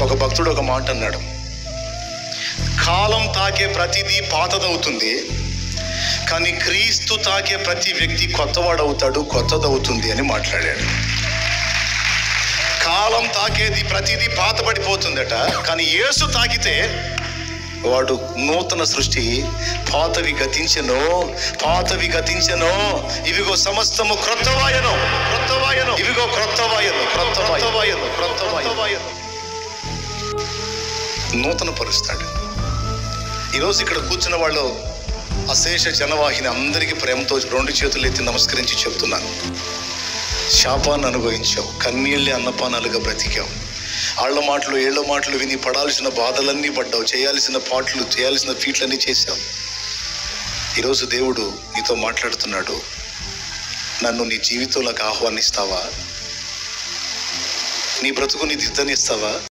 ఒక భక్తుడు ఒక మాట అన్నాడు, కాలం తాకే ప్రతిదీ పాతదవుతుంది, కానీ క్రీస్తు తాకే ప్రతి వ్యక్తి కొత్తవాడవుతాడు, కొత్తదవుతుంది అని మాట్లాడాడు. కాలం తాకేది ప్రతిదీ పాతబడిపోతుందట, కానీ యేసు తాకితే వాడు నూతన సృష్టి. పాతవి గతించెను, పాతవి గతించెను, ఇవిగో సమస్తము క్రొత్తవాయను, క్రొత్తవాయను, ఇవిగో క్రొత్తవాయను, క్రొత్తవాయను, క్రొత్తవాయను. నూతన పరుస్తాడు. ఈరోజు ఇక్కడ కూర్చున్న వాళ్ళు అశేష జనవాహిని అందరికీ ప్రేమతో 2 చేతులు ఎత్తి నమస్కరించి చెప్తున్నాను, శాపాన్ని అనుభవించావు, కన్నీళ్ళే అన్నపానాలుగా బ్రతికావు, ఆళ్ల మాటలు ఏళ్ల మాటలు విని పడాల్సిన బాధలన్నీ పడ్డావు, చేయాల్సిన పాటలు చేయాల్సిన ఫీట్లన్నీ చేశావు. ఈరోజు దేవుడు నీతో మాట్లాడుతున్నాడు, నన్ను నీ జీవితంలోకి ఆహ్వానిస్తావా? నీ బ్రతుకుని దిద్దనిస్తావా?